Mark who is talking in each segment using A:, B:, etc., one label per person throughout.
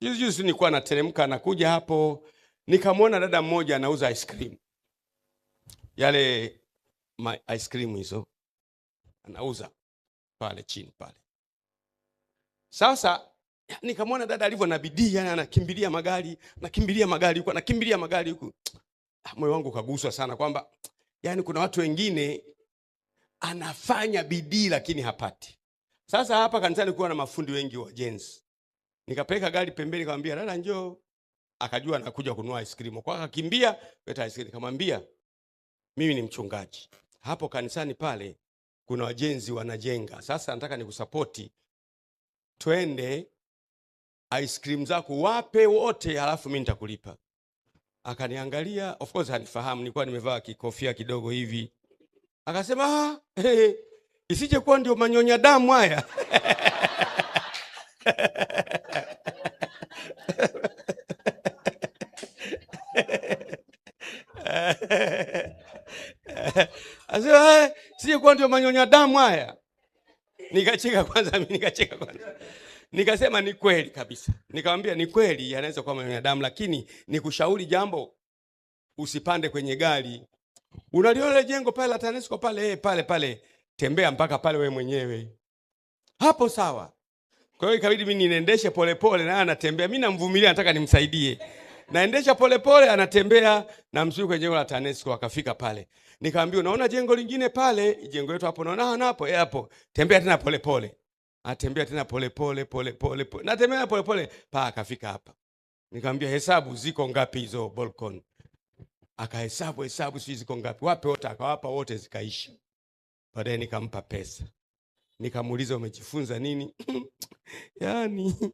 A: Juzi nilikuwa nateremka nakuja hapo, nikamwona dada mmoja anauza ice cream. Yale ice cream hizo anauza pale chini pale. Sasa nikamwona dada alivyo na bidii, yani anakimbilia magari huko. Moyo wangu kaguswa sana kwamba yani kuna watu wengine anafanya bidii lakini hapati. Sasa hapa kanisani kuwa na mafundi wengi wa jenzi. Nikapeleka gari pembeni, nikamwambia dada njoo. Akajua anakuja kununua ice cream. Kwa akakimbia leta ice cream. Nikamwambia mimi ni mchungaji. Hapo kanisani pale kuna wajenzi wanajenga. Sasa nataka nikusapoti. Twende ice cream zako wape wote, halafu mimi nitakulipa. Akaniangalia, of course hanifahamu, nilikuwa nimevaa kikofia kidogo hivi. Akasema isije kuwa ndio manyonya damu haya. Asema isije kuwa ndio manyonya damu haya. Nikacheka kwanza. Nikasema ni kweli kabisa. Nikamwambia ni kweli yanaweza kuwa manyonya damu, lakini nikushauri jambo, usipande kwenye gari. Unaliona jengo pale la TANESCO pale pale, tembea mpaka pale wewe mwenyewe. Hapo sawa. Kwa hiyo ikabidi mimi niendeshe polepole na anatembea. Mimi namvumilia, nataka nimsaidie. Naendesha polepole, anatembea na msui kwenye jengo la TANESCO. Akafika pale. Nikamwambia unaona jengo lingine pale, jengo letu hapo unaona hapo. Tembea tena polepole. Atembea tena polepole. Natembea polepole pa akafika hapa. Nikamwambia hesabu ziko ngapi hizo balcony? Akahesabu sisi ziko ngapi? Wape wote, akawapa wote zikaisha. Baadaye nikampa pesa. Nikamuuliza umejifunza nini? Yaani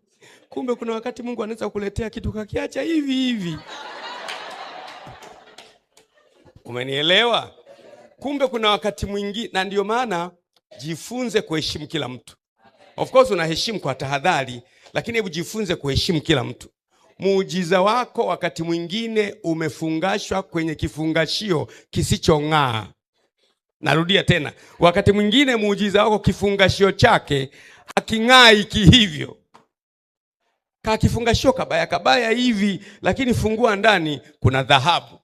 A: kumbe kuna wakati Mungu anaweza kukuletea kitu kakiacha hivi. Umenielewa? Kumbe kuna wakati mwingine, na ndio maana jifunze kuheshimu kila mtu. Of course unaheshimu kwa tahadhari, lakini hebu jifunze kuheshimu kila mtu. Muujiza wako wakati mwingine umefungashwa kwenye kifungashio kisichong'aa. Narudia tena, wakati mwingine muujiza wako kifungashio chake haking'ai kihivyo. Kifungashio kabaya hivi, lakini fungua ndani kuna dhahabu.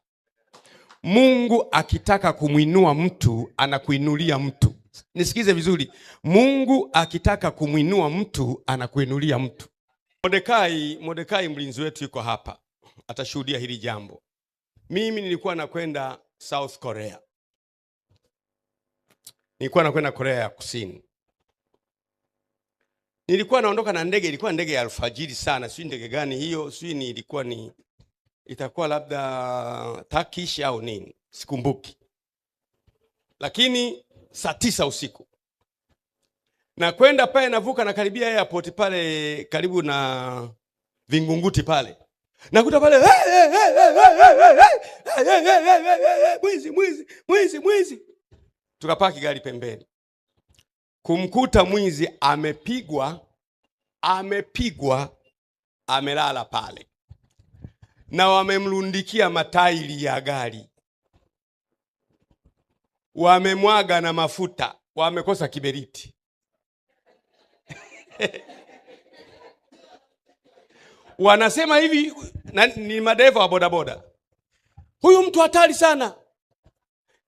A: Mungu akitaka kumuinua mtu, anakuinulia mtu. Nisikize vizuri. Mungu akitaka kumuinua mtu, anakuinulia mtu. Mordekai mlinzi wetu yuko hapa. Atashuhudia hili jambo. Mimi nilikuwa nakwenda South Korea. Nilikuwa nakwenda Korea ya Kusini. Nilikuwa naondoka na ndege, ilikuwa ndege ya alfajiri sana. Sio ndege gani hiyo? Sio itakuwa labda Turkish au nini? Sikumbuki. Lakini saa 9 usiku. Na kwenda pale navuka na karibia airport pale karibu na Vingunguti pale. Nakuta pale mwizi. Tukapaki gari pembeni. Kumkuta mwizi amepigwa amelala pale. Na wamemlundikia matairi ya gari. Wamemwaga na mafuta, wamekosa kiberiti. Wanasema hivi, ni madereva wa bodaboda. Huyu mtu hatari sana.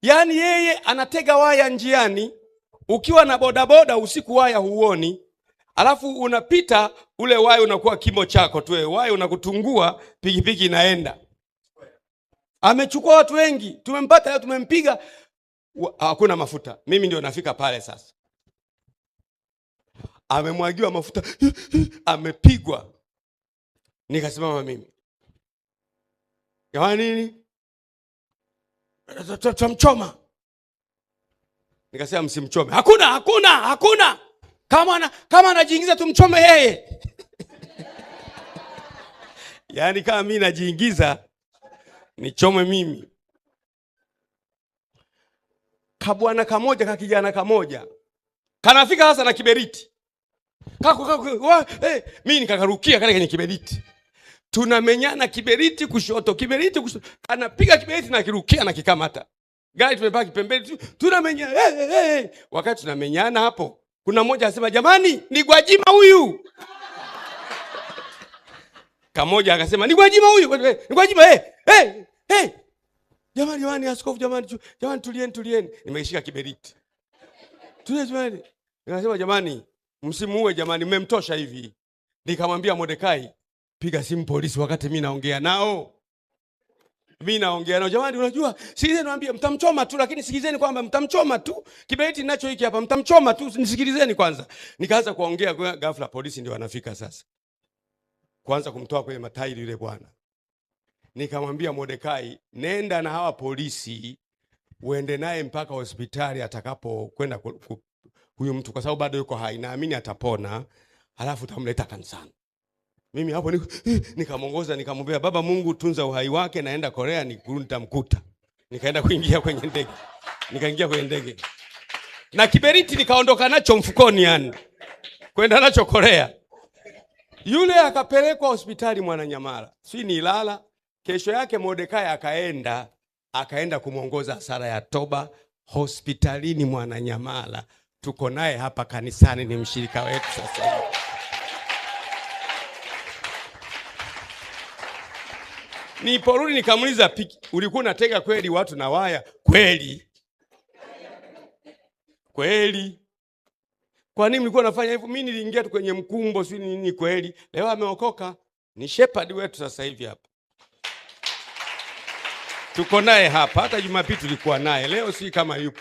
A: Yaani yeye anatega waya njiani, ukiwa na bodaboda usiku waya huoni, alafu unapita ule waya unakuwa kimo chako tu, waya unakutungua, pikipiki inaenda. Amechukua watu wengi, tumempata leo, tumempiga, hakuna mafuta. Mimi ndio nafika pale sasa. Amemwagiwa mafuta, amepigwa. Nikasimama mimi. Yaani nini? Tutamchoma. Nikasema msimchome. Hakuna. Kama anajiingiza tumchome yeye. Yaani kama mimi najiingiza nichome mimi. Kabwana kamoja kijana kamoja. Kanafika sasa na kiberiti. Mimi nikakarukia kale kwenye kiberiti. Tunamenyana kiberiti kushoto. Anapiga kiberiti na kirukia na kikamata. Gari tumepaki pembeni, tunamenyana. Wakati tunamenyana hapo, kuna mmoja anasema jamani, ni Gwajima huyu. Kamoja akasema ni Gwajima huyu, ni Gwajima Jamani askofu, jamani tulieni. Nimeshika kiberiti. Tulie jamani. Nikasema jamani, msimuue jamani, mmemtosha hivi. Nikamwambia Mordekai, piga simu polisi wakati mimi naongea nao. Jamani, unajua sikilizeni, naambia mtamchoma tu, lakini sikilizeni kwamba mtamchoma tu. Kiberiti ninacho hiki hapa, mtamchoma tu, nisikilizeni kwanza. Nikaanza kuongea, ghafla polisi ndio wanafika sasa. Kwanza kumtoa kwenye matairi yule bwana. Nikamwambia Mordekai, nenda na hawa polisi uende naye mpaka hospitali atakapokwenda huyu mtu, kwa sababu bado yuko hai, naamini atapona, halafu utamleta kanisani. Mimi hapo nikamongoza, nikamwambia Baba Mungu tunza uhai wake, naenda Korea nitamkuta. Nikaenda kuingia kwenye ndege. Nikaingia kwenye ndege. Na kiberiti nikaondoka nacho mfukoni yani. Kwenda nacho Korea. Yule akapelekwa hospitali Mwananyamala. Si ni Ilala. Kesho yake Mordekai akaenda kumuongoza sala ya toba hospitalini Mwananyamala. Tuko naye hapa kanisani, ni mshirika wetu sasa hivi. Niporudi nikamuuliza, ulikuwa unatega kweli watu na waya? Kweli. Kwa nini mlikuwa unafanya hivyo? Mimi niliingia tu kwenye mkumbo, si nini kweli. Leo ameokoka, ni shepherd wetu sasa hivi hapa. Tuko naye hapa, hata Jumapili tulikuwa naye. Leo si kama yupo.